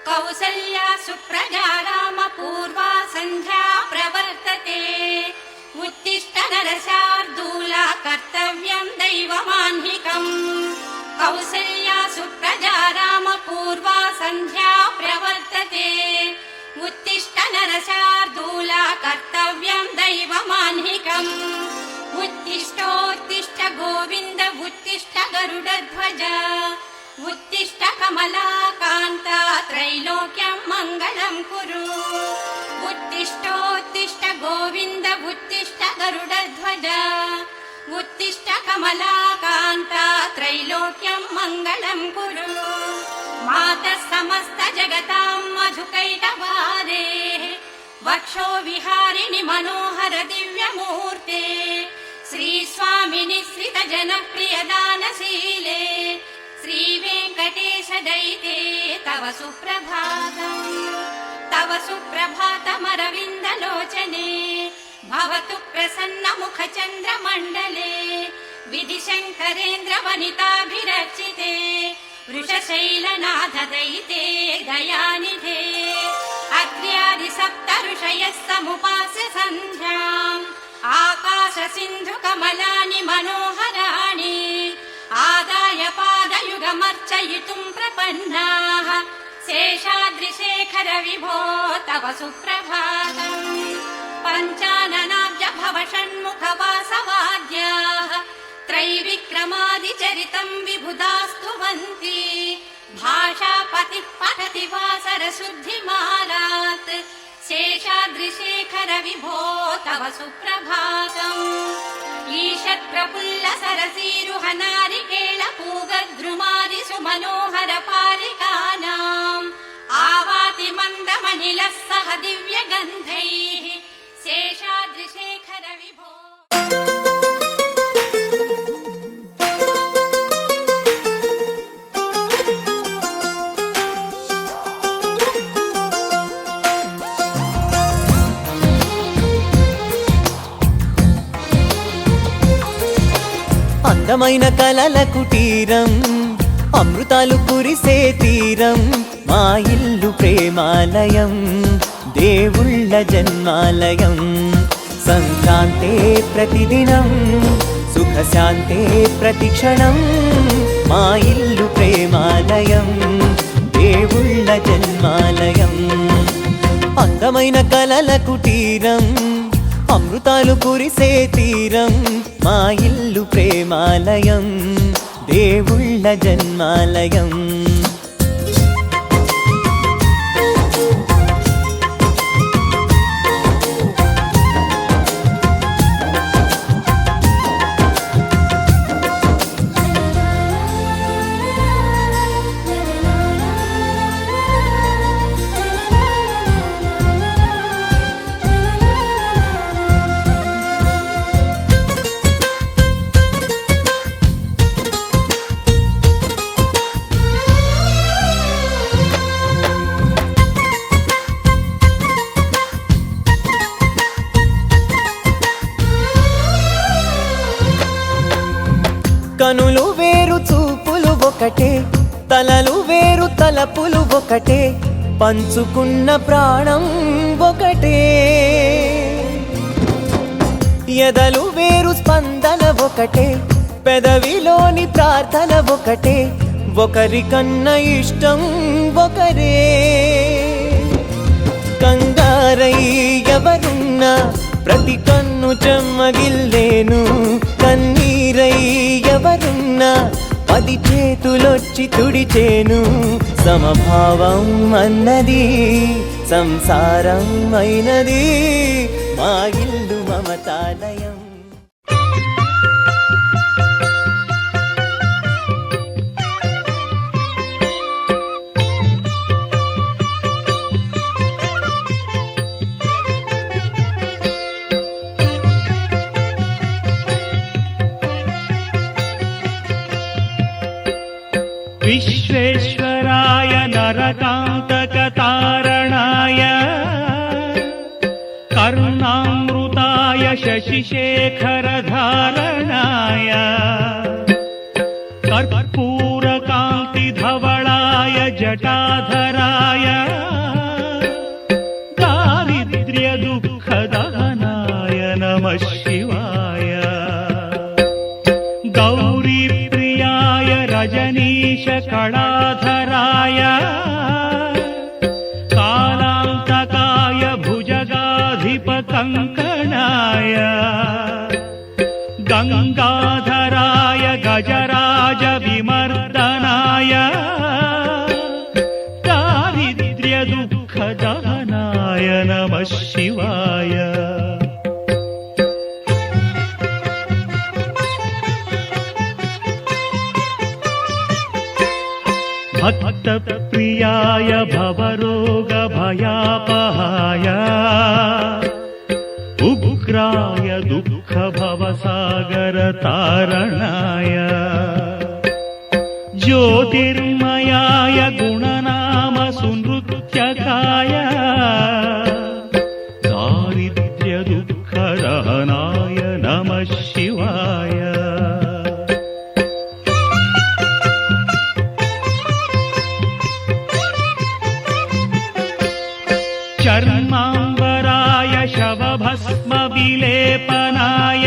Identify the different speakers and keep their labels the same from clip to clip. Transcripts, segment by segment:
Speaker 1: कौसल्या सुप्रजा रामपूर्वा सन्ध्या प्रवर्तते उत्तिष्ठ नरशार्दूला कर्तव्यं दैवमाह्निकम् कौसल्या सुप्रजा रामपूर्वा सन्ध्या प्रवर्तते उत्तिष्ठ नरशार्दूला कर्तव्यं दैवमाह्निकम् उत्तिष्ठोत्तिष्ठ गोविन्द उत्तिष्ठ गरुडध्वज उत्तिष्ठ कमलाकान्ता त्रैलोक्यं मङ्गलं कुरु उत्तिष्ठोत्तिष्ठ गोविन्द उत्तिष्ठ गरुडध्वज उत्तिष्ठ कमलाकान्ता त्रैलोक्यं मङ्गलं कुरु मातः समस्त जगतां मधुकैटभारेः वक्षो विहारिणि मनोहर दिव्यमूर्ते श्रीस्वामिनि श्रितजनप्रियदानशीले श्रीवेङ्कटेश दयिते तव सुप्रभातमरविन्दलोचने भवतु प्रसन्नमुखचन्द्रमण्डले विधिशङ्करेन्द्र वनिताभिरर्चिते वृषशैलनाथ दयिते दयानिधे अग्र्यादि सप्त ऋषयः समुपास्य सन्ध्याम् आकाश सिन्धु कमलानि मनोहराणि आदाय पादयुगमर्चयितुं प्रपन्नाः शेषाद्रिशेखर विभो तव सुप्रभातम् पञ्चाननाब्ज भव षण्मुखवासवाद्याः त्रैविक्रमादिचरितं विबुधास्तुवन्ति भाषापतिः पठति वासरशुद्धिमारात् शेषाद्रिशेखर विभो तव सुप्रभातम् ईषत्प्रफुल्ल सरसीरुहनारिकेळ पूगद्रुमादि सुमनोहर पारिकानाम् आवाति मन्दमनिलः सह दिव्यगन्धैः शेषाद्रिशेखर विभो
Speaker 2: అందమైన కలల కుటీరం అమృతాలు కురిసే తీరం మా ఇల్లు ప్రేమాలయం దేవుళ్ళ జన్మాలయం సంక్రాంతే ప్రతిదినం సుఖశాంతే ప్రతిక్షణం మా ఇల్లు ప్రేమాలయం దేవుళ్ళ జన్మాలయం అందమైన కలల కుటీరం అమృతాలు కురిసే తీరం మా ఇల్లు ప్రేమాలయం దేవుళ్ళ జన్మాలయం కనులు వేరు చూపులు ఒకటే తలలు వేరు తలపులు ఒకటే పంచుకున్న ప్రాణం ఒకటే ఎదలు వేరు స్పందన ఒకటే పెదవిలోని ప్రార్థన ఒకటే ఒకరికన్నా ఇష్టం ఒకరే కంగారై ఎవరున్నా ప్రతి కన్ను చెమ్మగిల్లేను కన్నీరై ఎవరున్నా 10 చేతులొచ్చి తుడిచేను సమభావం అన్నది సంసారం అయినది మా ఇల్లు మమతాలయం
Speaker 3: विश्वेश्वराय नरकान्तकतारणाय कर्णामृताय शशिशेखरधारणाय कर्पूरकान्तिधवलाय जटाधर శ్రీనివాసరాయ దారిద్ర్య దుఃఖదహనాయ నమః శివాయ గౌరీ ప్రియాయ రజనీశ కళాధరాయ కాలాంతకాయ భుజగాధిప కంకణాయ గంగాధరాయ గజరాజ విమర్దనాయ దారిద్ర్య దుఃఖదహనాయ నమః శివాయ భక్త ప్రియాయ భవరోగ భయాపహాయ ఉగ్రాయ దుఃఖ భవసాగర తారణాయ జ్యోతిర్మయాయ గుణనామ సునృత్యకాయ దారిద్ర్య దుఃఖదహనాయ నమః శివాయ చర్మాంబరాయ శవభస్మ విలేపనాయ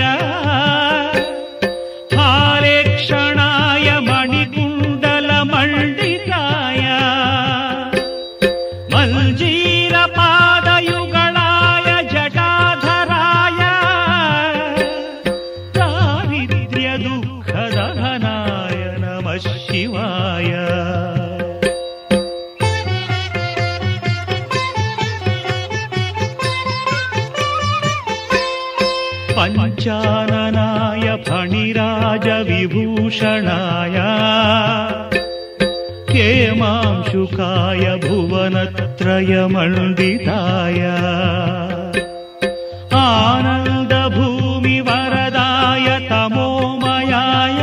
Speaker 3: హారేక్షణాయ మణికుండల మండితాయ మల్జీర పాదయుగళాయ జటాధరాయ దారిద్ర్య దుఃఖదహనాయ నమః శివాయ పంచాననాయ ఫణిరాజ విభూషణాయ హేమాంశుకాయ భువనత్రయమండితాయ ఆనందభూమి వరదాయ తమోమయాయ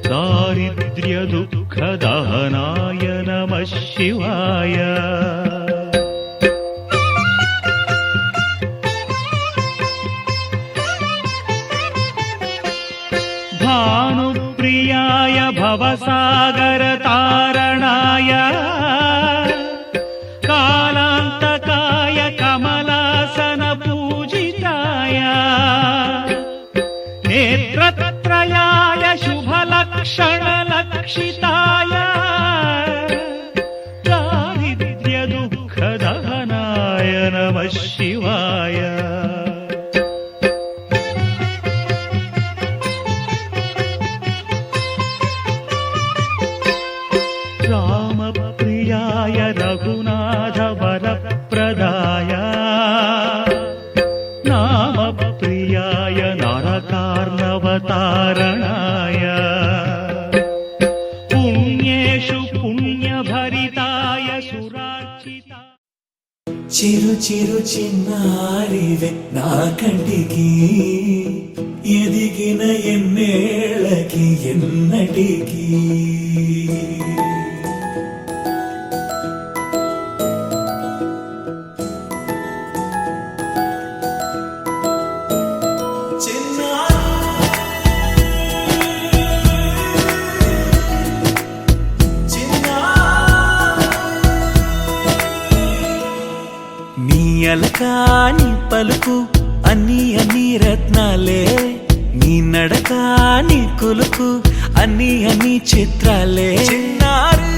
Speaker 3: దారిద్ర్య దుఃఖదహనాయ నమః శివాయ భానుప్రియాయ భవసాగర తారణాయ కాలాంతకాయ కమలాసన పూజితాయ నేత్రత్రయాయ శుభలక్షణ లక్షితాయ దారిద్ర్య దుఃఖదహనాయ నమః శివాయ రామప్రియాయ రఘునాథ వరప్రదాయ నామప్రియాయ నరకార్ణవతారణాయ పుణ్యేషు పుణ్యభరితాయ సురార్చిత
Speaker 4: చిరు చిరు చిన్నారివే నా కంటికి ఎదిగిన ఎన్నేళ్ళకి ఎన్నటికి
Speaker 2: అలకాని పలుకు అన్ని అన్ని రత్నాలే నీ నడక నీ కులుకు అన్ని అన్ని చిత్రాలే చిన్నారు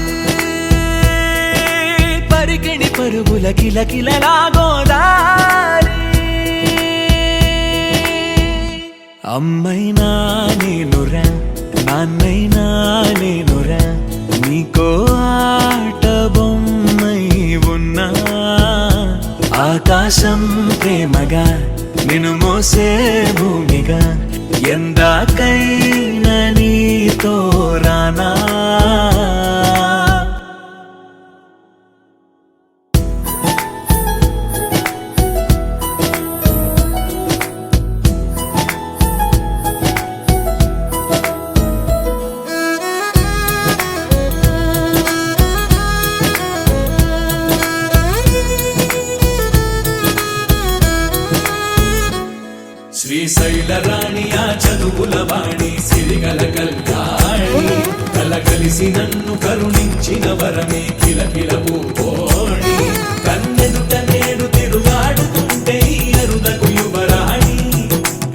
Speaker 2: పరికిణి పరుగుల కిలకిలలా గోదారి అమ్మైనా నేనురా నాన్నైనా నేనురా నీకో ఆట బొమ్మై ఉన్నా ఆకాశం ప్రేమగా నిన్ను మోసే భూమిగా ఎందాకైనా నీతో రానా
Speaker 4: శ్రీశైల రాణి ఆ చదువుల వాణి సిరిగల కళ్యాణి కలగలి తెలిసి నన్ను కరుణించిన వరమే కిలకిల పూకోణి కన్నెదుట నేడు తిరుగాడుతుంటే ఈ అరుదకు యువరాణి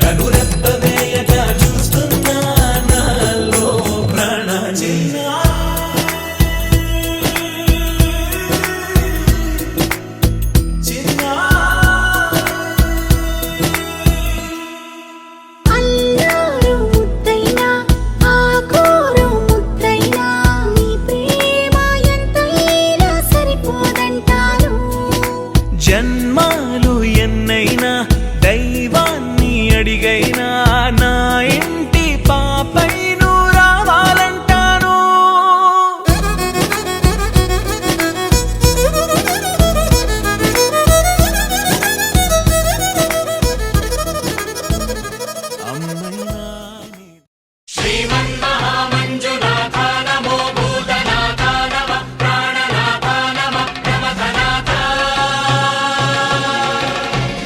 Speaker 4: కనురెప్ప వేయక చూస్తున్నా నాలో ప్రాణ చిన్నా
Speaker 5: అల్లారు ముద్దైనా ఆకోరు ముద్దైనా నీ ప్రేమ ఎంతైనా సరిపోదంటారు
Speaker 2: జన్మాలు ఎన్నైనా దైవాన్ని అడిగైనా నా ఇంటి పాపై నువ్వు రావాలంటాను అమ్మైనా నీ
Speaker 4: శ్రీమన్మహామంజునాథ నమో భూతనాథ నమ ప్రాణనాథ నమ ప్రమథనాథ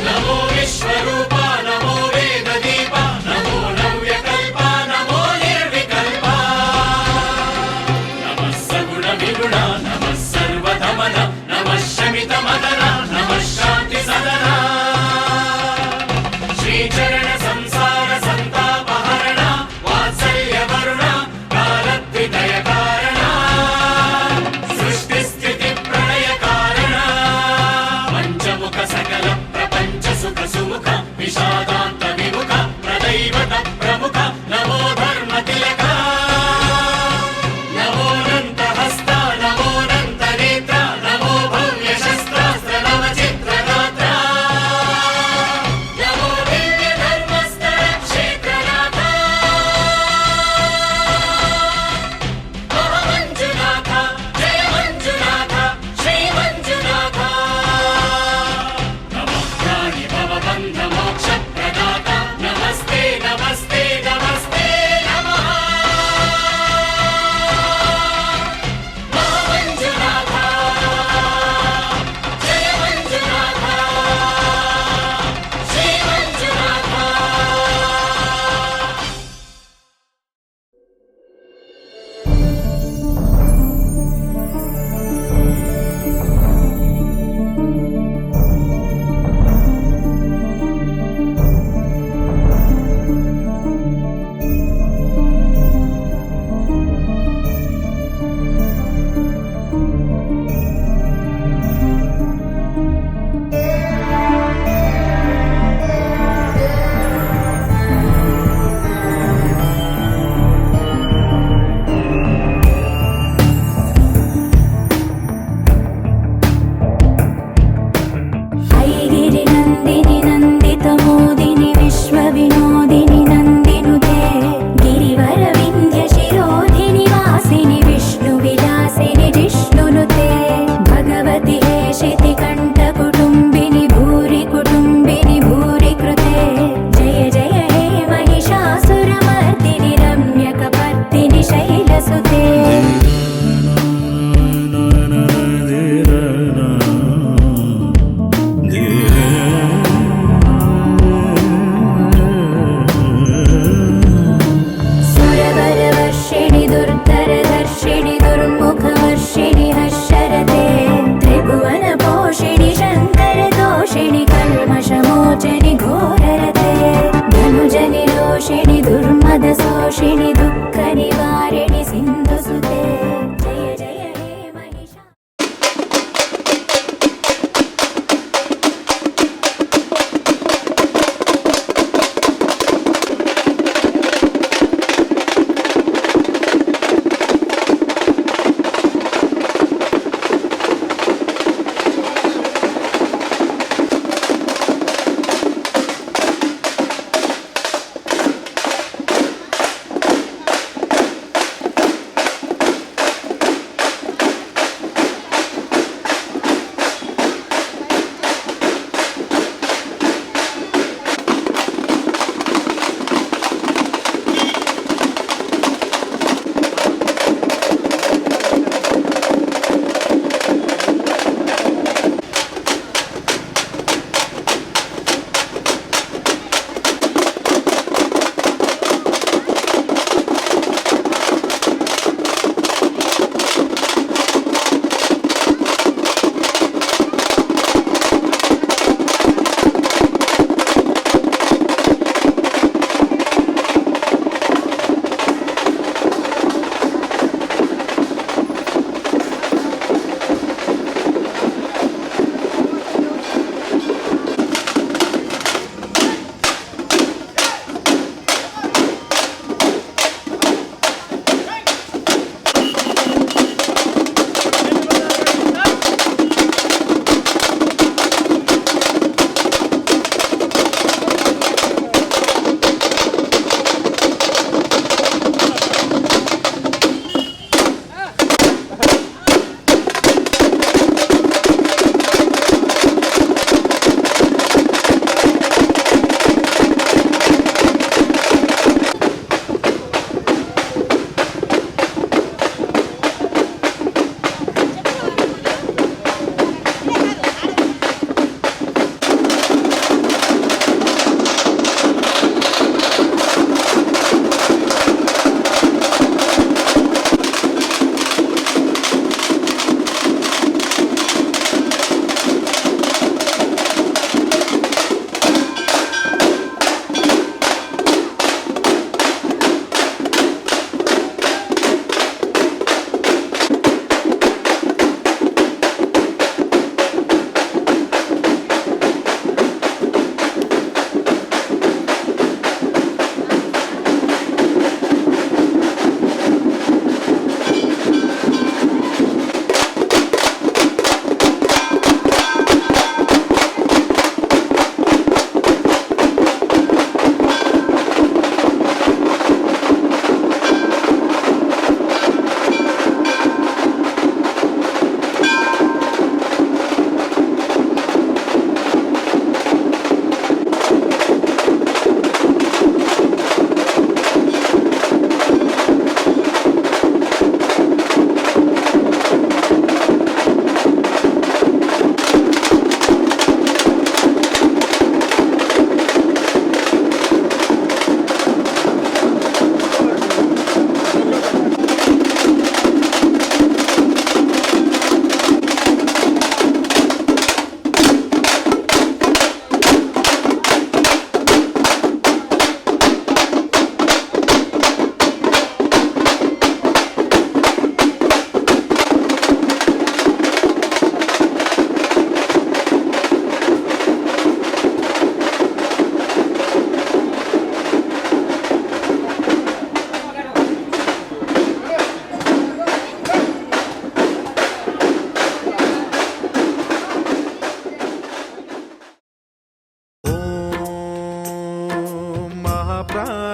Speaker 4: నమో విశ్వరూప నమో వేదదీప నమో నవ్యకల్ప నమో నిర్వికల్ప నమః సగుణ విగుణ నమః సర్వధమన నమః శమిత మదన నమః శాంతి సదన శ్రీచరణ సంసార సంతాపహరణ వాత్సల్య వరుణ కాలద్వితయ కారణ సృష్టి స్థితి ప్రళయ కారణ పంచముఖ సకల ప్రపంచ సుఖ సుముఖ విషాదాంత విముఖ ప్రదైవత ప్రముఖ నమో ధర్మ తిలక నమోనంత హస్త నమోనంత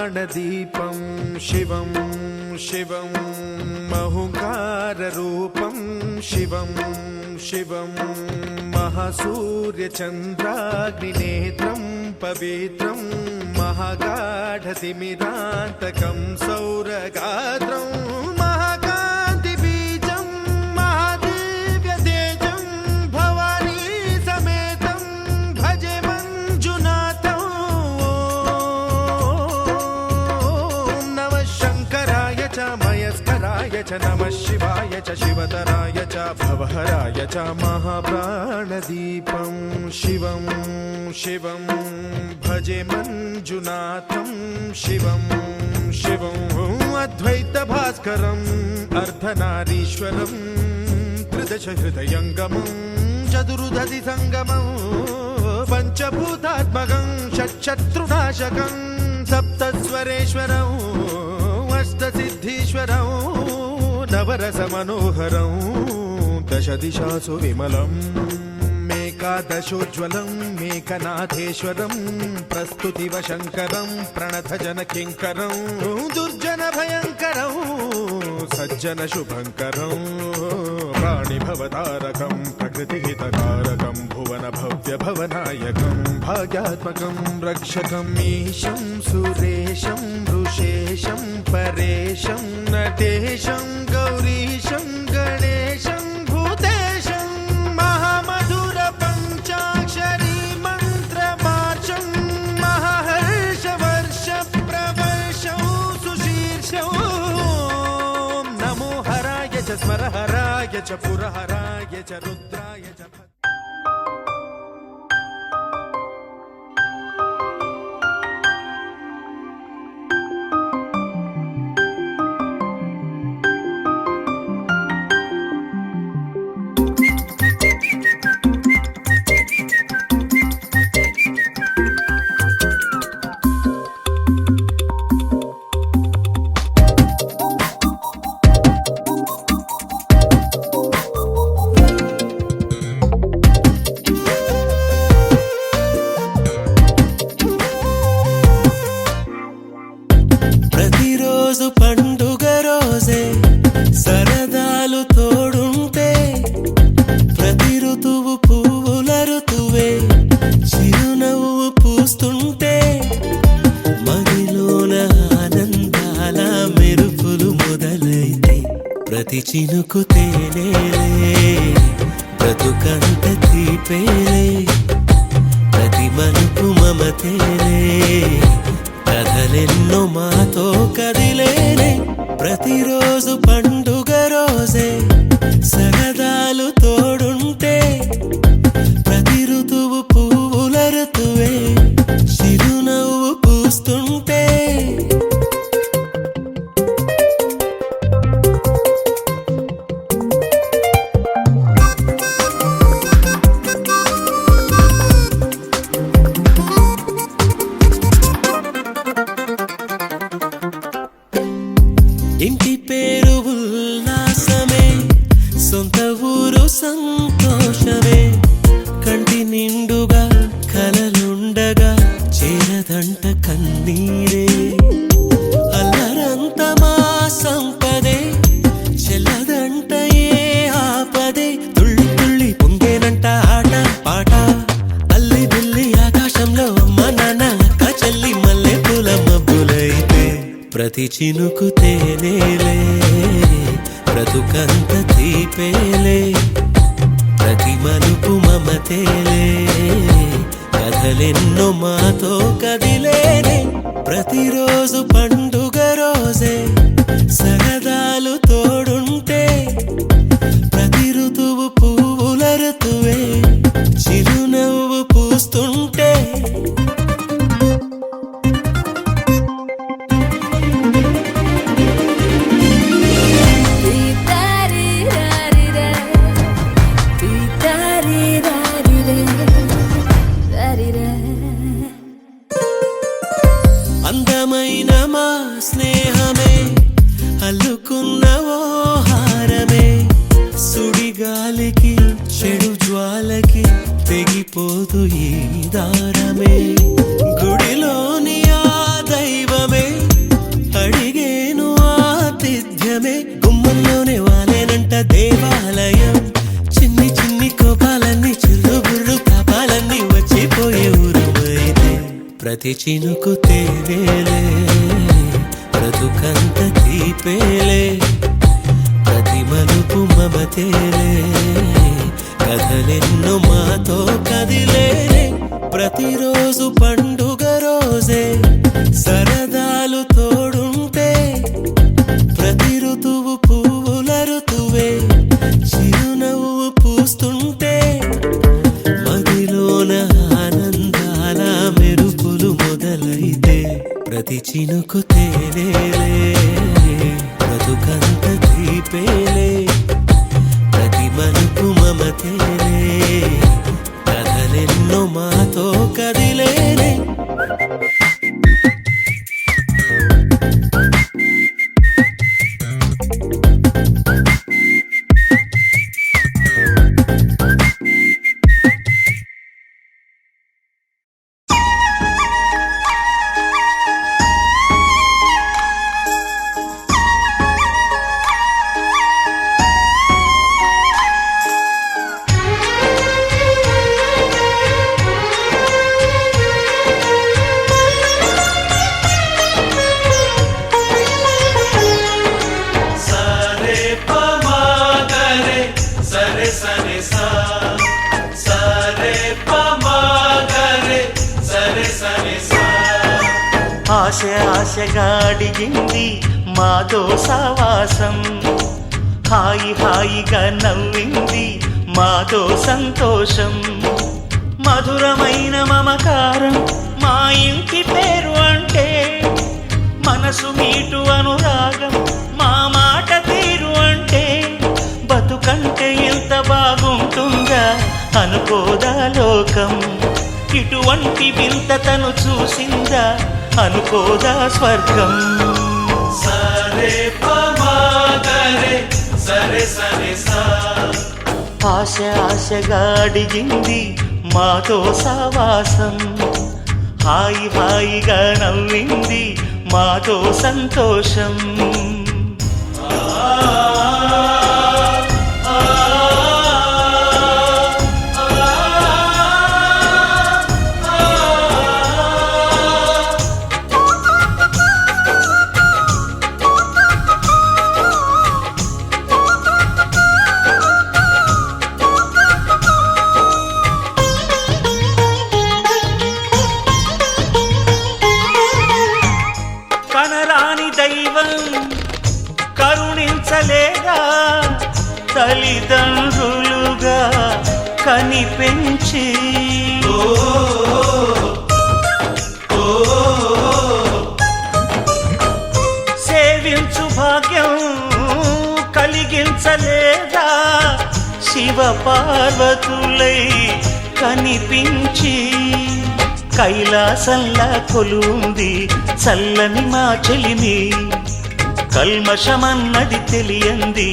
Speaker 6: ప్రాణదీపం శివం శివం మహుంకారరూపం శివం శివం మహాసూర్యచంద్రాగ్నినేత్రం పవిత్రం మహాగాఢతిమిరాంతకం సౌరగాత్రం మహాకాంతిబీజం మహాదివ్యతేజం భవానీ సమేతం భజే మంజునాథం ఓం నమః శంకరాయ చ మయస్కరాయ చ నమః శివాయ చ శివతరాయ చ భవహరాయ చ మహాప్రాణదీపం శివం శివం భజే మంజునాథం శివం శివం అద్వైత భాస్కరం అర్ధనారీశ్వరం త్రిదశ హృదయంగమం చతురుదధి సంగమం పంచభూతాత్మకం షట్శత్రునాశకం సప్తస్వరేశ్వరం అష్టసిద్ధీశ్వరం నవరస మనోహరం దశ దిశాసు విమలం మేకాదశోజ్వలం మేకనాథేశ్వరం ప్రస్తుతివ శంకరం ప్రణతజన కింకరం దుర్జన భయంకరం సజ్జన శుభంకరం ప్రాణిభవతారకం ప్రకృతిహితకారకం భువన భవ్య భవనాయకం భాగ్యాత్మకం రక్షకం ఈశం సురేశం ఋషేశం పరేశం నటేశం గౌరీశం గణేశం భూతేశం మహామధుర పంచాక్షరీ మంత్రమార్షం మహాహర్షవర్ష ప్రవర్షం సుశీర్షం నమో హరాయ చ స్మరహరాయ చ పురహరాయ చ రుద్రాయ చ
Speaker 2: ప్రతిరోజు పండుగ రోజే సరదాలు తోడుంటే ప్రతి ఋతువు పువ్వుల ఋతువే చిరునవ్వు పూస్తుంటే మదిలోన ఆనందాల మెరుపులు మొదలైతే ప్రతి చినుకు తేనేలే బ్రతుకంత తీపేలే ప్రతి మలుపు మమతేలే కథలెన్నో మాతో కదిలేనే ప్రతిరోజు పండుగ రోజే సరదాలు తోడుంటే ప్రతి ఋతువు పువ్వుల ఋతువే చిరునవ్వు పూస్తుంటే ఇంటి పేరు ఉల్లాసమే సొంత ఊరు సంతోషమే కంటి నిండుగా కలలుండగా చేరదంట కన్నీరే అల్లరంత మా సంపదే చెల్లదంట ఏ ఆపదే తుళ్ళి తుళ్ళి పొంగేనంట ఆట పాట అల్లి బిల్లి ఆకాశంలో అమ్మ నాన్న అక్క చెల్లి మల్లె పూల మబ్బులైతే ప్రతి చినుకు తేనేలే బ్రతుకంత తీపేలే ప్రతి మలుపు మమతేలే కథలెన్నో మాతో కదిలేనే ప్రతిరోజు పండుగ రోజే సరదాలు తోడుంటే ప్రతి ఋతువు పువ్వుల ఋతువే చిరునవ్వు పూస్తుంటే అందమైన మా స్నేహమే అల్లుకున్న ఓ హారమే సుడిగాలికి చెడు జ్వాలకి తెగిపోదు ఈ దారమే గుడిలోని ఆ దైవమే దేవాలయం. చిన్ని చిన్ని కోపాలన్నీ చిల్లుబుర్రు పాపాలన్నీ వచ్చిపోయే ఊరుమైతే ప్రతి చినుకు తేనేలే బ్రతుకంత తీపేలే ప్రతి మలుపు మమతేలే కథలెన్నో మాతో కదిలేలే ప్రతిరోజు పండుగ రోజే సరదాలు తోడుంటే ప్రతి ఋతువు పువ్వుల ఋతువే చిరునవ్వు పూస్తుంటే మదిలోన ఆనందాల మెరుపులు మొదలైతే ప్రతి చినుకు తేనేలే బ్రతుకంత తీపేలే ప్రతి మలుపు మమతేలే కథలెన్నో మాతో కదిలేలే ఆశగా అడిగింది మాతో సావాసం హాయి హాయిగా నవ్వింది మాతో సంతోషం మధురమైన మమకారం మా ఇంటి పేరు అంటే మనసు మీటు అనురాగం మా మాట తీరు అంటే బతుకంటే ఎంత బాగుంటుందా అనుకోదా లోకం ఇటువంటి వింతతను చూసిందా అనుకోదా స్వర్గం
Speaker 4: సరే పమాగరే సరే సరే సా
Speaker 2: ఆశగా అడిగింది మాతో సావాసం హాయి హాయిగా నవ్వింది మాతో సంతోషం కరుణించలేదా తల్లిదండ్రులుగా కనిపెంచి సేవించు భాగ్యం కలిగించలేదా శివ పార్వతులై కనిపించి కైలాసంలా కొలుంది చల్లని మా చెలిమి కల్మషమన్నది తెలియంది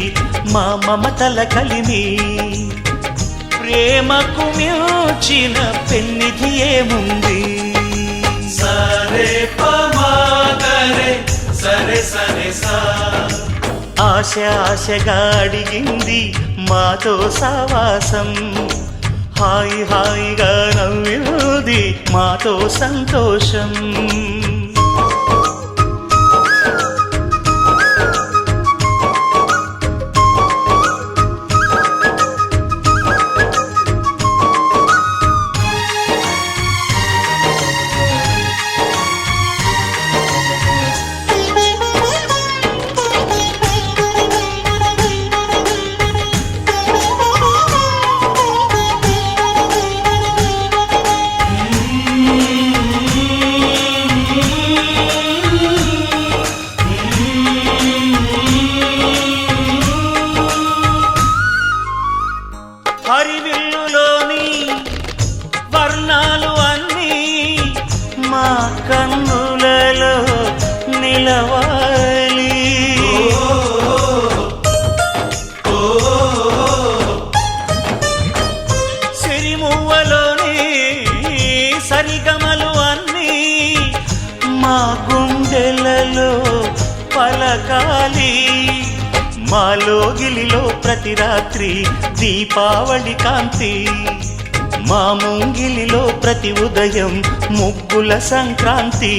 Speaker 2: మా మమతల కలిమి ప్రేమకు మించిన పెన్నిధి ఏముంది
Speaker 4: సరే పమాగరే సరే సరే సా
Speaker 2: ఆశగా అడిగింది మాతో సావాసం హాయి హాయిగా నవ్వింది మాతో సంతోషం హరివిల్లులోని వర్ణాలు అన్నీ మా కన్నులలో నిలవాలి సిరిమువ్వలోని సరిగమలు అన్నీ మా గుండెలలో పలకాలి మాలో గిలిలో ప్రతి రాత్రి దీపావళి కాంతి, మా ముంగిలిలో ప్రతి ఉదయం ముగ్గుల సంక్రాంతి.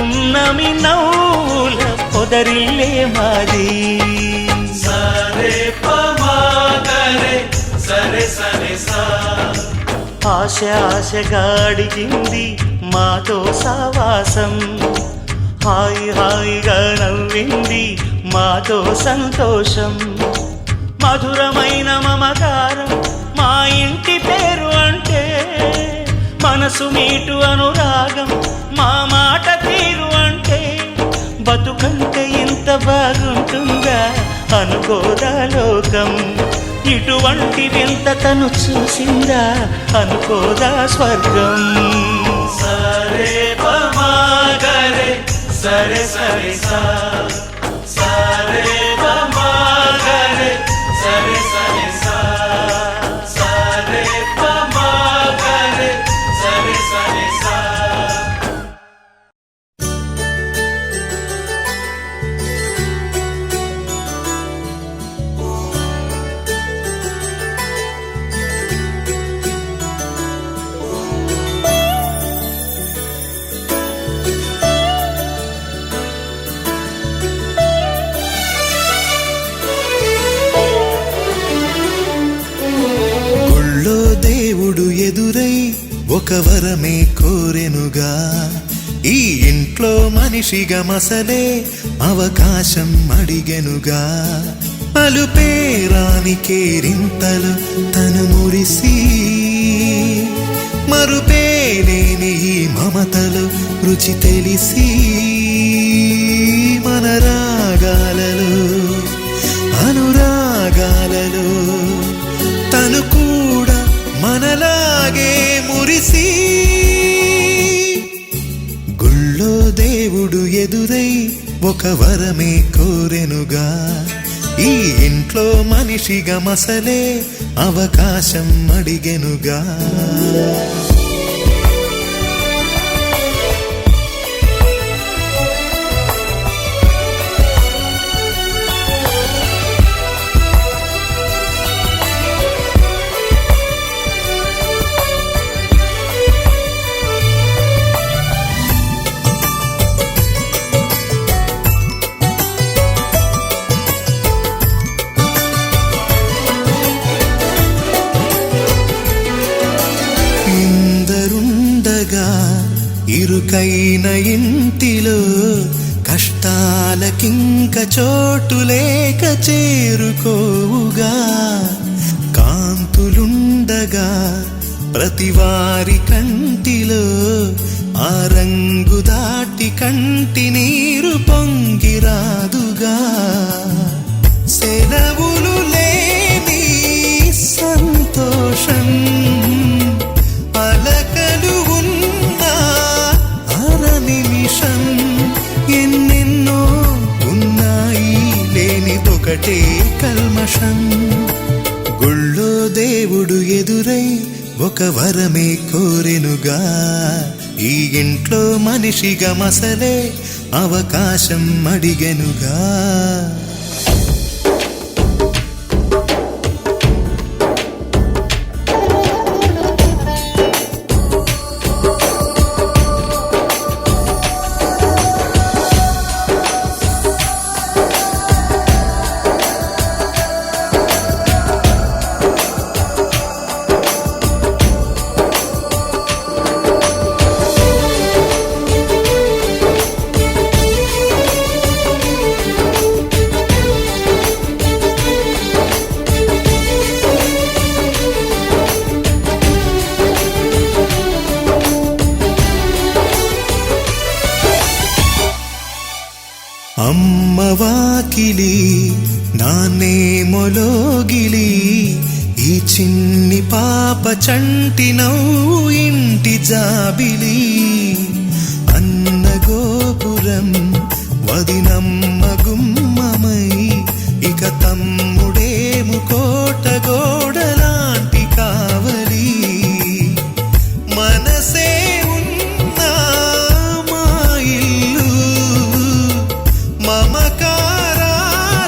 Speaker 2: ఉన్నమి నవ్వుల పొదరిల్లే మాది.
Speaker 4: సరే పమాగరే సరే సరే సా.
Speaker 2: ఆశ ఆశగా అడిగింది మాతో సావాసం, హాయి హాయిగా నవ్వింది మాతో సంతోషం. మధురమైన మమకారం మా ఇంటి పేరు అంటే, మనసు మీటు అనురాగం మా మాట తీరు అంటే, బతుకంటే ఇంత బాగుంటుందా అనుకోదా లోకం, ఇటువంటి వింత తను చూసిందా అనుకోదా స్వర్గం.
Speaker 4: సరే పమాగరే సరే సరే సా. సరే పమాగరే సరే సరే సా. సరే పమాగరే సరే సరే సా.
Speaker 6: గుళ్ళో దేవుడు ఎదురై ఒక వరమే కోరెనుగా, ఈ ఇంట్లో మనిషిగా మసలే అవకాశం అడిగెనుగా. అలుపేరాని కేరింతలు తను మురిసి, మరుపేలేని ఈ మమతలు రుచి తెలిసి, మన రాగాలలో అనురాగాలలో తను కూడా మనలాగే మురిసి. గుళ్ళో దేవుడు ఎదురై ఒక వరమే కోరెనుగా, ఈ ఇంట్లో మనిషిగా మసలే అవకాశం అడిగెనుగా. ఇరుకైన ఇంటిలో కష్టాలకింక చోటు లేక చేరుకోవుగా. కాంతులుండగా ప్రతివారి కంటిలో ఆ రంగు దాటి కంటి నీరు పొంగిరాదుగా. సెలవులు లేని సంతోషం పలకలు ఉన్నా అర నిమిషం, ఎన్నెన్నో ఉన్నాయి లేనిదొకటే కల్మషం. గుళ్ళో దేవుడు ఎదురై ఒక వరమే కోరెనుగా, ఈ ఇంట్లో మనిషిగా మసలే అవకాశం అడిగెనుగా. అమ్మ వాకిలి నాన్నే మొలోగిలి, ఈ చిన్ని పాప చంటి నవ్వు ఇంటి జాబిలి. అన్న గోపురం వదినమ్మ గుమ్మమై, ఇక తమ్ముడేము కోట గోడలాంటి కావలి. మనసే ఉన్నా మా ఇల్లు మమకారాల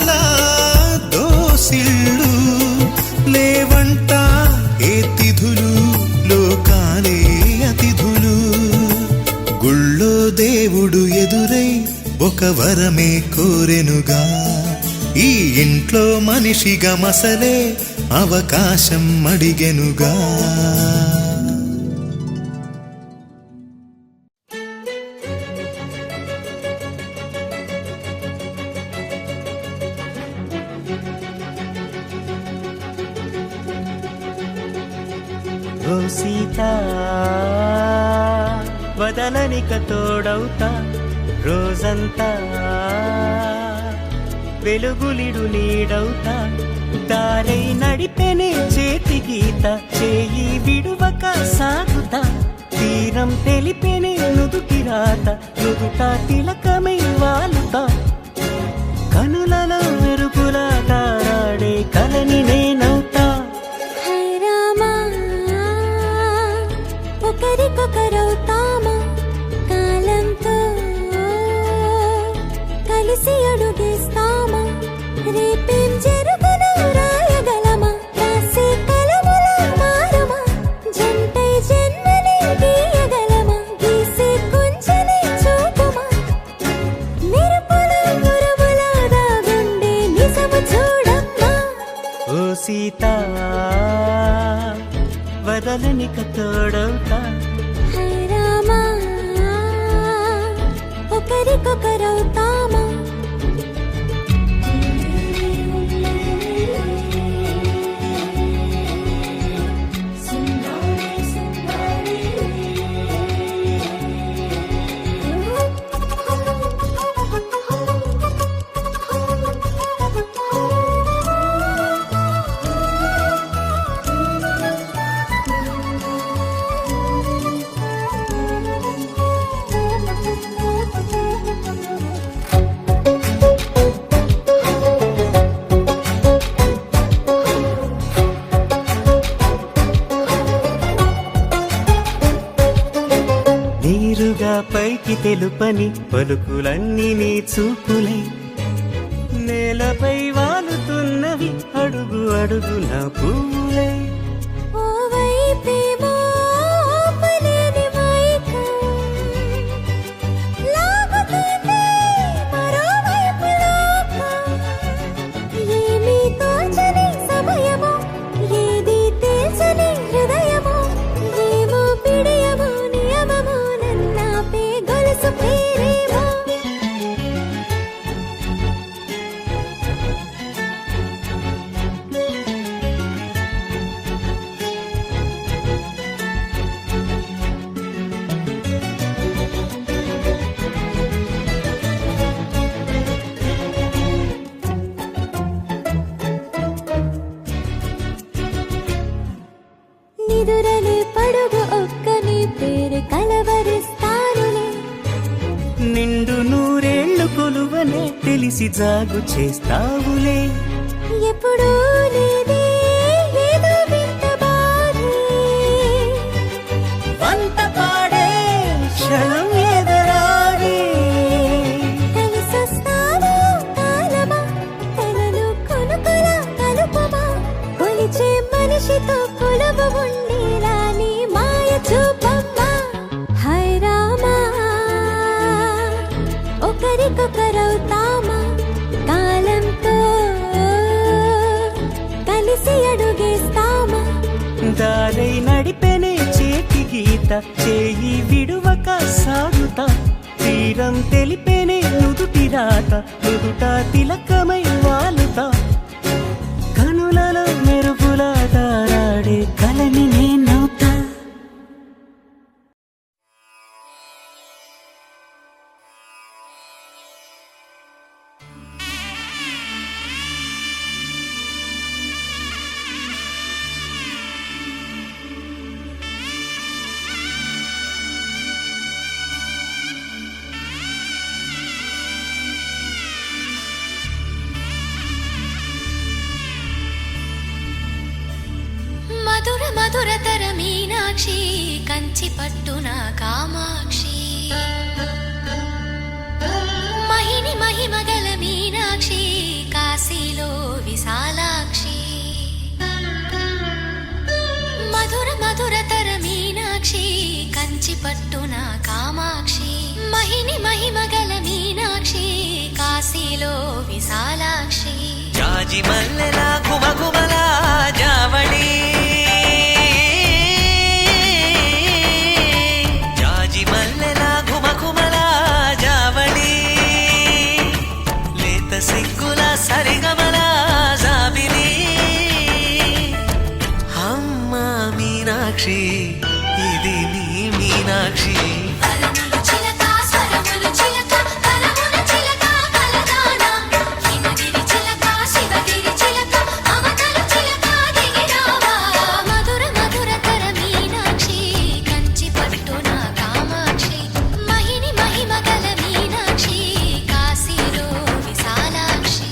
Speaker 6: వరమే కోరెనుగా ఈ ఇంట్లో మనిషిగా మసలే అవకాశం అడిగెనుగా
Speaker 2: ఓ సీత వదలనిక తోడవుతా రోజంతా వెలుగులిడు నీడవుతా దారై నడిపెనే చేతి గీత చేయి విడువక సాగుతా తీరం తెలిపెనే నుదుటి రాత నుదుట తిలకమై వాలుతా కనులలో మెరుపులా తారాడే కలని నేనవుతా
Speaker 5: హై రామా ఒకరికొకరవుతామా కాలంతో కలిసి అడుగేస్తామా రేపేం జరుగునో రాయగలమా రాసే కలముల మారమా జంటై జన్మని గీయగలమా గీసే కొంచెని చూపుమా మెరుపుల గురువుల దాగుండే నిజము చూడమ్మా
Speaker 2: ఓ సీత వదలనిక తోడవుతా
Speaker 5: హై రామా ఒకరికొకరవుతామా
Speaker 2: నీరుగా పైకి తెలుపని పలుకులన్నీ నీ చూపులై నేలపై వాలుతున్నవి అడుగు అడుగు నా పూలై
Speaker 5: ఓ వైపేమో ఆపలేని మైకం లాగుతుంది మరోవైపు లోకం ఏమీ తోచని సమయమో ఏది తేల్చని హృదయమో ఏమో పిడియమో నియమమో నన్నాపే గొలుసు పేరేమో నిదురలే పడుగు ఒక్కని పేరు కలవరిస్తానులే
Speaker 2: నిండు నూరేళ్లు కొలువనే తెలిసి జాగు చేస్తావులే
Speaker 5: ఎప్పుడూ లేదే ఏదో వింత బాధే
Speaker 2: వంత పాడే క్షణం ఎదురాడే
Speaker 5: కలిసొస్తావో కాలమా తనను కొనుకలా కలుపమా కొలిచే మనిషితో కొలువు ఉండేలా నీ మాయ చూపమ్మా హై రామా ఒకరికొకరవుతామా కాలంతో కలిసి అడుగేస్తామా
Speaker 2: దారై నడిపెనే చేతి గీత చేయి విడువక సాగుతా తీరం తెలిపెనే నుదుటి రాత నుదుట తిలకమై వాలుతా కనులలో మెరుపులా తారాడే కలని నేనవుతా
Speaker 5: మధుర మధురతర మీనాక్షి కంచి పట్టున కామాక్షి మహిని మహిమగల మీనాక్షి కాశీలో విశాలాక్షి మధుర మధురతర మీనాక్షి కంచి పట్టున కామాక్షి మహిని మహిమగల మీనాక్షి కాశీలో విశాలాక్షి
Speaker 2: జాజి మల్లెల ఘుమఘుమల జావళి జాజి మల్లెల ఘుమఘుమల జావళి లేత సిగ్గుల సరిగమల జాబిలి అమ్మ మీనాక్షి ఇది నీ మీనాక్షి
Speaker 5: వరములు చిలక స్వరములు చిలక కలముల చిలక కలదానా హిమగిరి చిలక శివగిరి చిలక అవతలు చిలక దిగిరావా మధుర మధుర తర మీనాక్షి కంచి పట్టున కామాక్షి మహిని మహిమ గల మీనాక్షి కాశీలో విశాలాక్షి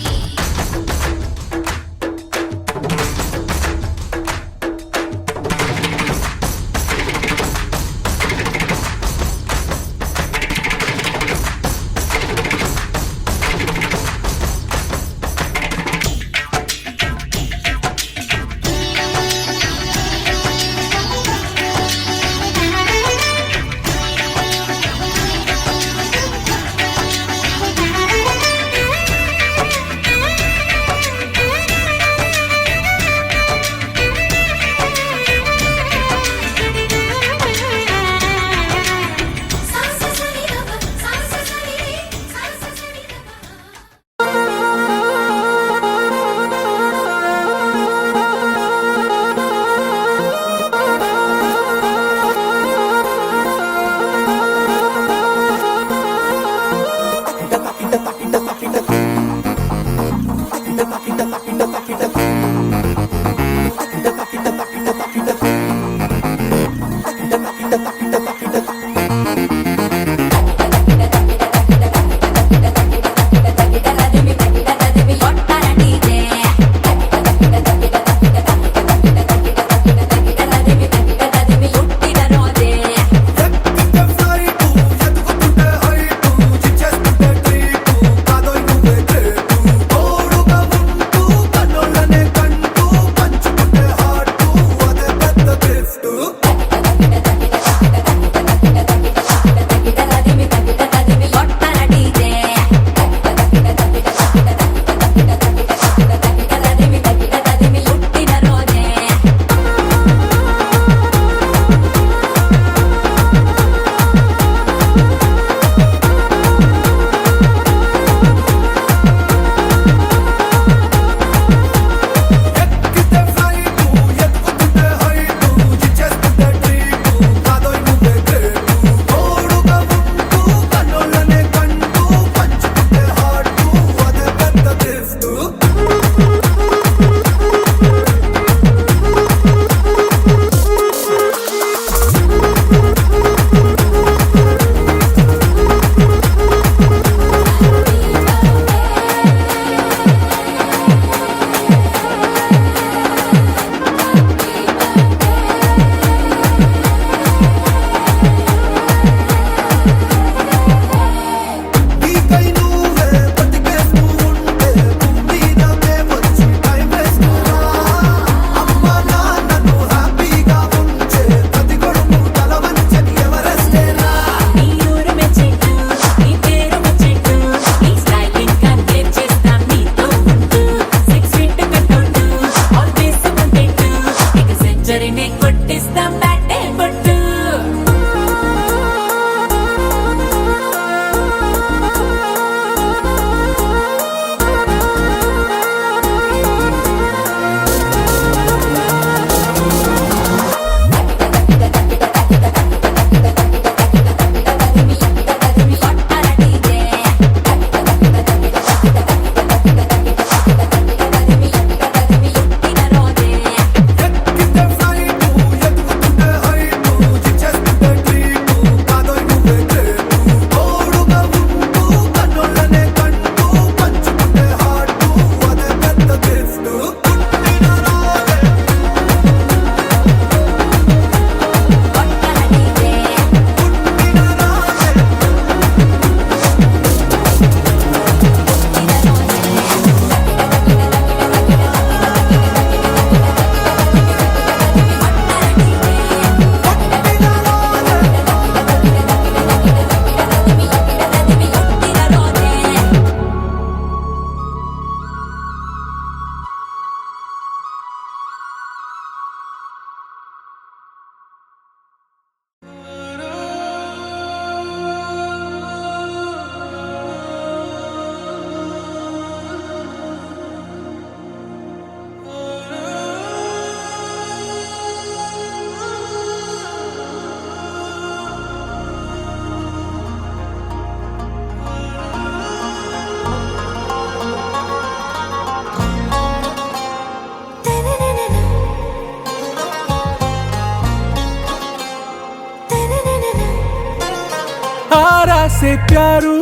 Speaker 7: ఆరా సే ప్యారు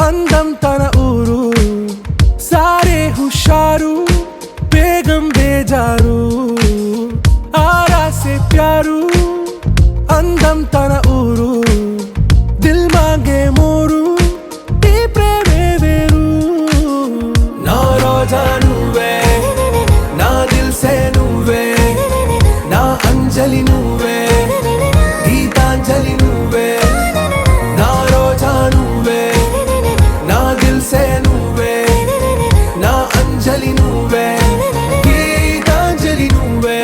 Speaker 7: అందం తన ఊరు సారే హుషారు బేగం బేజారు ఆరా సే ప్యారు అందం తన ఊరు దిల్ మాంగే మోరు ఈ ప్రేమే వేరు నా రోజా నువ్వే నా దిల్ సే నువ్వే నా అంజలి నువ్వే గీతాంజలి నువ్వే నా రోజా నువ్వే నా దిల్ సే నువ్వే నా అంజలి నువ్వే గీతాంజలి నువ్వే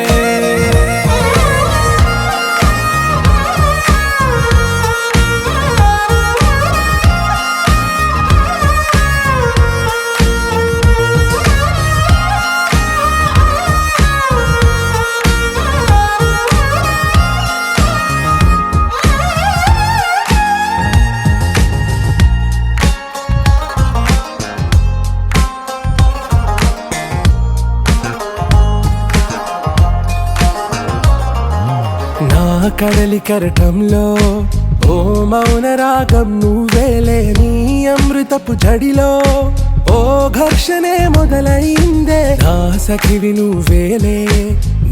Speaker 7: నా కడలి కరటంలో ఓ మౌన రాగం నువ్వేలే నీ అమృతపు జడిలో ఓ ఘర్షణే మొదలైందే నా సఖివి నువ్వేలే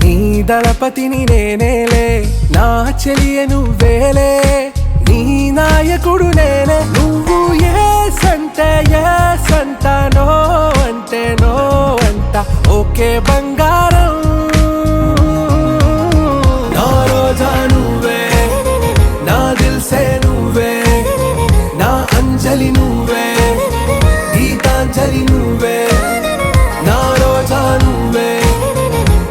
Speaker 7: నీ దళపతిని నేనేలే నా చెలియ నువ్వేలే నీ నాయకుడు నేనే నువ్వు ఏ సంట నో అంటే నో అంట ఓకే బంగారం నా రోజా నువ్వే నా దిల్ సే నువ్వే నా అంజలి నువ్వే గీతాంజలి నువ్వే నా రోజా నువ్వే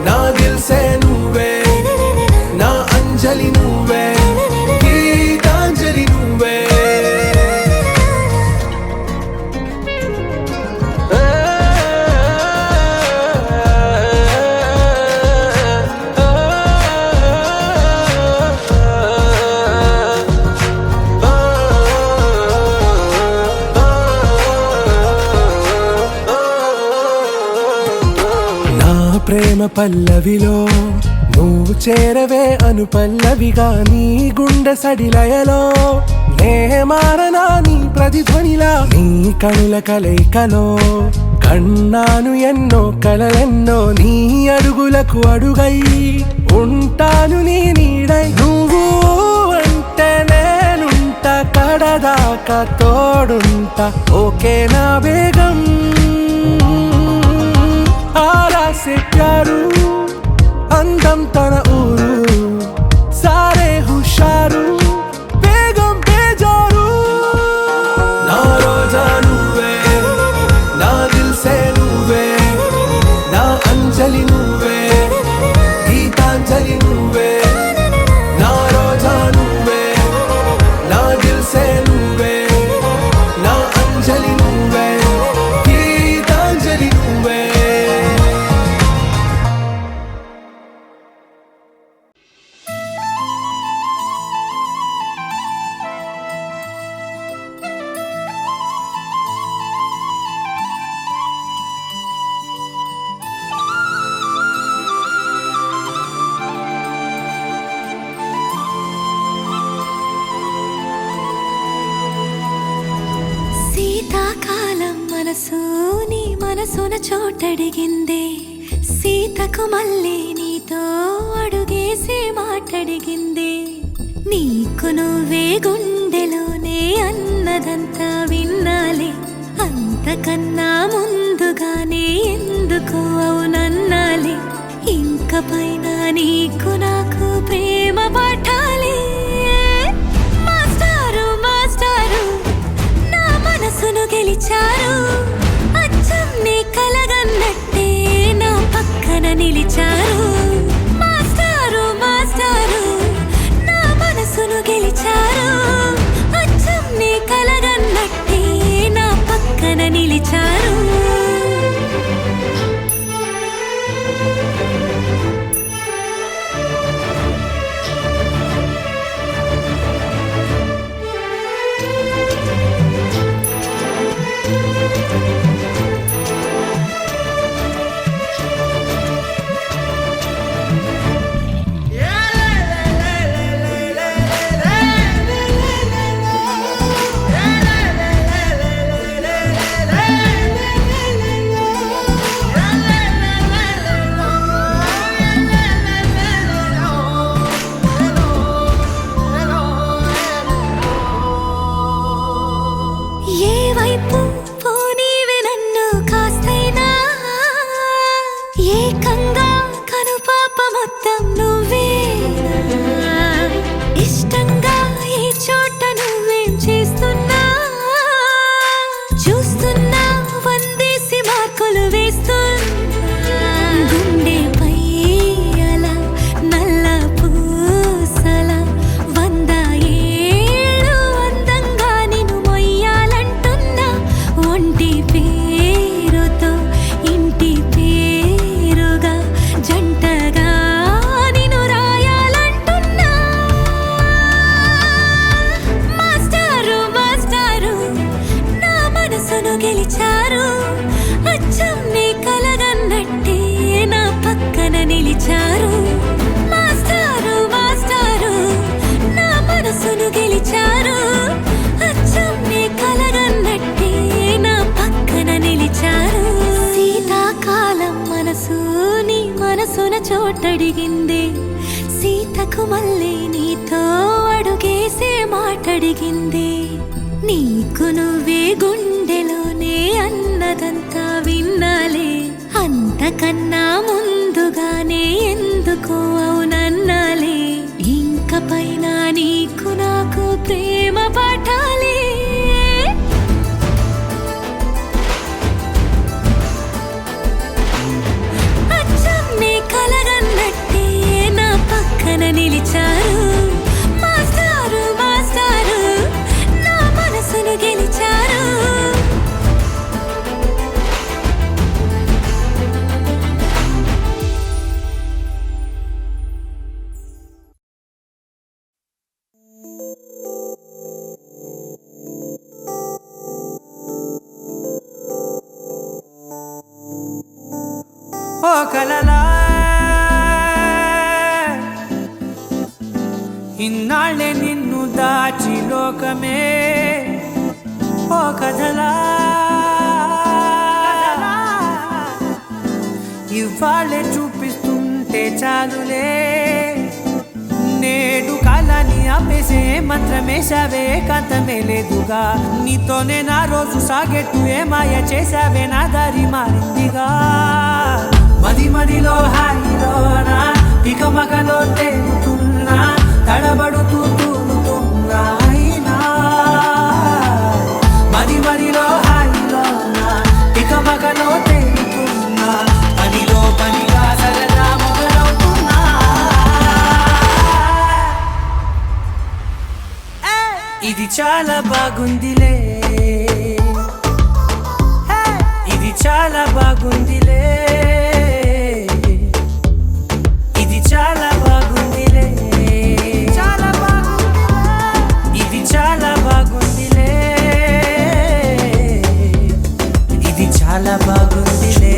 Speaker 7: నా దిల్ సే నువ్వే నా అంజలి నువ్వే గీతాంజలి నువ్వే ప్రేమ పల్లవిలో నువ్వు చేరవే అను పల్లవిగా నీ గుండె సడిలయలో నే మారనా నీ ప్రతిధ్వనిలా నీ కనుల కలయికలో కన్నాను ఎన్నో కలలెన్నో నీ అడుగులకు అడుగై ఉంటాను నీ నీడై నువ్వు అంటే నేనుంట కడదాకా తోడుంటా ఓకే నా బేగం ఆరా సే ప్యారు అందం తన ఊరు సారే హుషారు బేగం బేజారు నా రోజా నువ్వే నా దిల్ సే నువ్వే నా అంజలి నువ్వే గీతాంజలి నువ్వే నా రోజా నువ్వే నా దిల్ సే నువ్వే నా అంజలి నువ్వే గీతాంజలి నువ్వే
Speaker 5: శీతాకాలం మనసు నీ మనసున చోటడిగిందే సీతకు మళ్ళీ నీతో అడుగేసి మాటడిగిందే నీకు నువ్వే గుండెలోనే అన్నదంతా విన్నాలే అంతకన్నా ముందుగానే ఎందుకు అవునన్నాలే ఇంక పైన నీకు నాకు ప్రేమ పాఠాలే మాస్టారు మాస్టారు నా మనసును గెలిచారు అచ్చం నీ కలగన్నట్టే నా పక్కన నిలిచారు మాస్టారు మాస్టారు నా మనసును గెలిచారు అచ్చం నీ కలగన్నట్టే నా పక్కన నిలిచారు మనసున చోటడిగిందే సీతకు మళ్ళీ నీతో అడుగేసే మాటడిగిందే నీకు నువ్వే గుండెలోనే అన్నదంతా విన్నాలే అంతకన్నా ముందుగానే ఎందుకో అవునన్నాలే ఇంక పైన నీకు నాకు ప్రేమ పాఠాలే అచ్చం నీ కలగన్నట్టే నా పక్కన నిలిచారు మాస్టారు మాస్టారు నా మనసును గెలిచారు
Speaker 8: ఓ కలలా ఇన్నాళ్ళే నిన్ను దాచి లోకమే ఓ కథలా ఇవాళ్ళే చూపిస్తుంటే చాలులే నేడు కాలాన్ని ఆపేసే మంత్రమేశావే కాంతమే లేదుగా నీతోనే నా రోజు సాగెట్టు ఏ మాయ చేశావే నా దారి మారిందిగా మది మదిలో హాయిలోనా ఇక మగలో తేలుతున్నా తడబడుతూ తూలుతున్నా అయినా మది మదిలో హాయిలోనా ఇక మగలో తేలుతున్నా పనిలో పనిగా సరదా మొదలవుతున్నా ఇది చాలా బాగుందిలే ఇది చాలా బాగుందిలే ఇది చాలా బాగుందిలే చాలా బాగుంది ఇది చాలా బాగుందిలే ఇది చాలా బాగుందిలే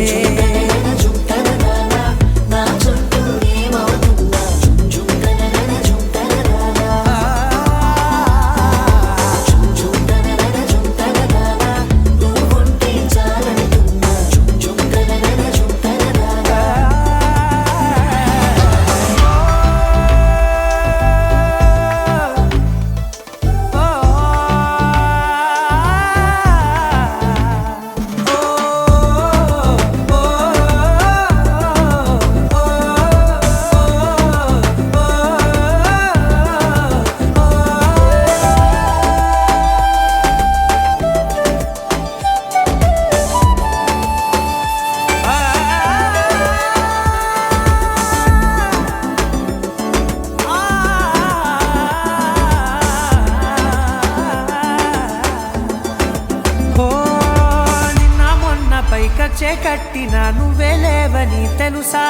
Speaker 8: కచ్చే కట్టినా నువ్వే లేవని తెలుసా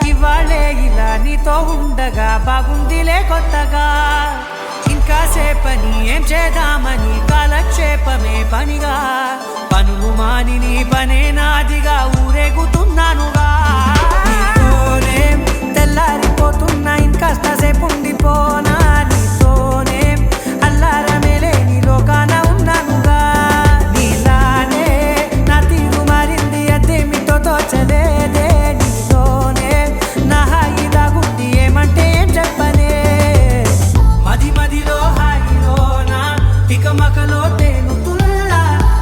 Speaker 8: ఇవాళే ఇలా నీతో ఉండగా బాగుందిలే కొత్తగా ఇంకా సేపని ఏం చేద్దామని కాలక్షేపమే పనిగా పనులు మాని నీ పనే నాదిగా ఊరేగుతున్నానుగా నీతోనే తెల్లారిపోతున్నా ఇంకాస్త సేపు ఉండిపోనా నీతోనే అల్లారమే లేని లోకాన ఉన్నానుగా నీలానే నా తీరు మారింది అదేమిటో తోచలేదే నీతోనే నా హాయి దాగుంది ఏమంటే ఏం చెప్పనే మది మదిలో హాయిలోనా పికమకలో తేలుతున్నా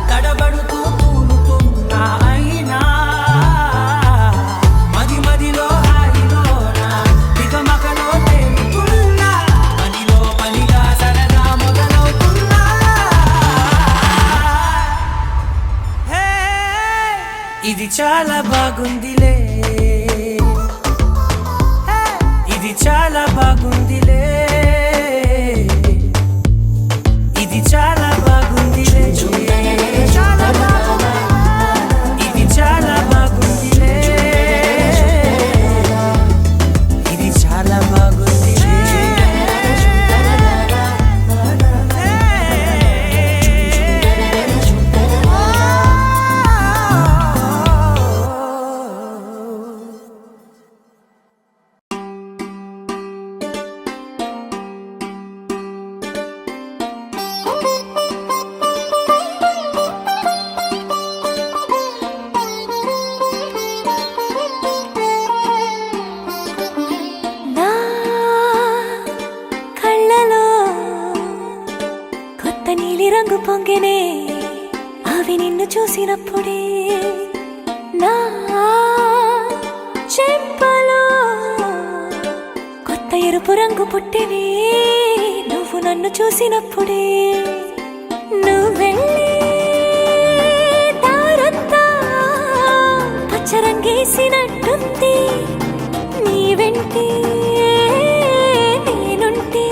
Speaker 8: తడబడుతూ తూలుతున్నా అయినా మది మదిలో హాయిలోనా పికమకలో తేలుతున్నా పనిలో పనిగా సరదా మొదలవుతున్నా హే ఇది చాలా బాగుందిలే ఇది చాలా బాగుందిలే ఇది చాలా బాగుందిలే చాలా బాగుంది ఇది చాలా బాగుందిలే ఇది చాలా బాగుందిలే
Speaker 5: పొంగెనే అవి నిన్ను చూసినప్పుడే నా చెంపలో కొత్త ఎరుపు రంగు పుట్టినే నువ్వు నన్ను చూసినప్పుడే నువ్వెళ్ళే దారంతా పచ్చరంగేసినట్టుంది నీ వెంటే నేనుంటే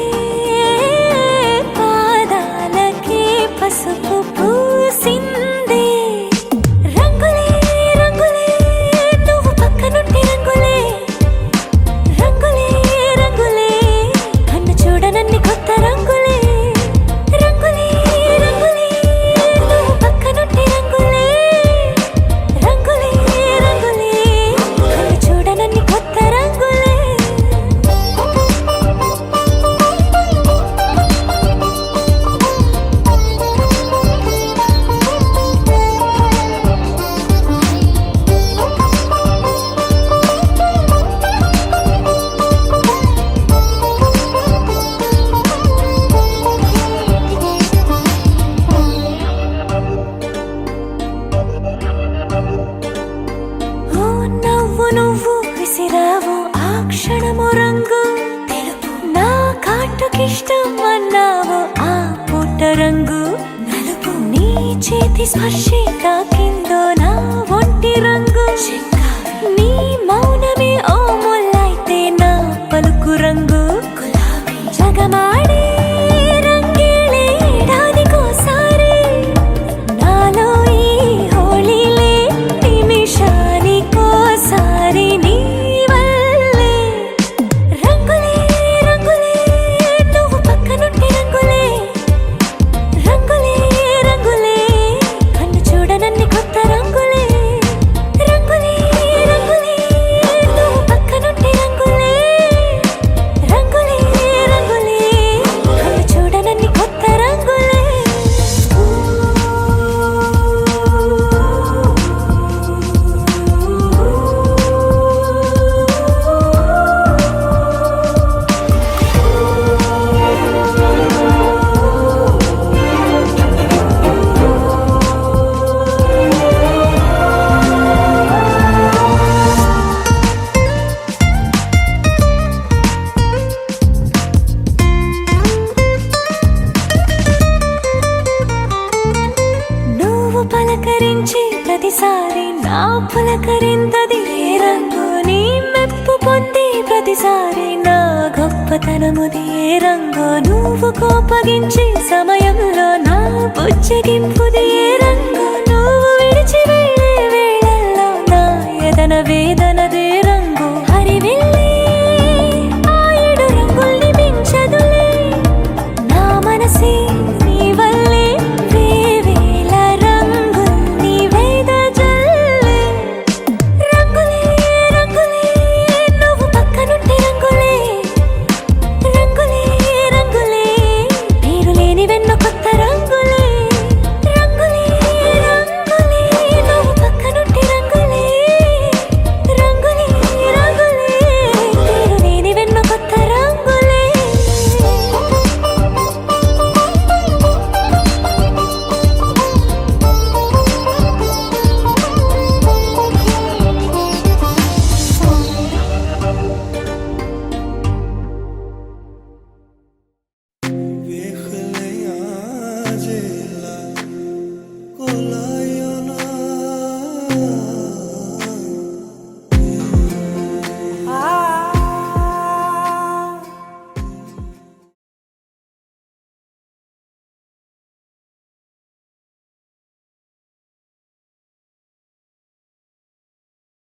Speaker 5: పాదాలకే పసుపు పూసిందే రంగులే రంగులే నువ్వు పక్కనుంటే రంగులే రంగులే రంగులే కన్ను చూడనన్ని కొత్త రంగులే రంగులే రంగులే నువ్వు పక్కనుంటే రంగులే రంగులే రంగులే కన్ను చూడనన్ని కొత్త రంగులే ఓ నవ్వు నువ్వు విసిరావు ఆ క్షణము రంగు తెలుపు నా కాటుకిష్టం అన్నావు ఆ పుట్ట రంగు నలుపు నీ చేతి స్పర్శే తాకిందో నా ఒంటి రంగు నీ మౌనమే ఓ ముల్లైతే నా పలుకు రంగు గులాబీ జగమాడే రంగేలే ఏడాదికోసారి నాలో ఈ హోళీలే నిమిషానికోసారి నీ వల్లే రంగులే రంగులే నువ్వు పక్కనుంటే రంగులే రంగులే రంగులే కన్ను చూడనన్ని కొత్త రంగులే రంగులే రంగులే నువ్వు పక్కనుంటే రంగులే రంగులే రంగులే కన్ను చూడనన్ని కొత్త రంగులే నువ్వు పలకరించి ప్రతిసారి నా పులకరింతది ఏ రంగు నీ మెప్పు పొంది ప్రతిసారి నా గొప్పతనముది ఏ రంగు నువ్వు కోపగించి సమయంలో నా బుజ్జగింపుది ఏ రంగు నువ్వు విడిచి వెళ్ళే వేళల్లో నా ఎదన వేదనదే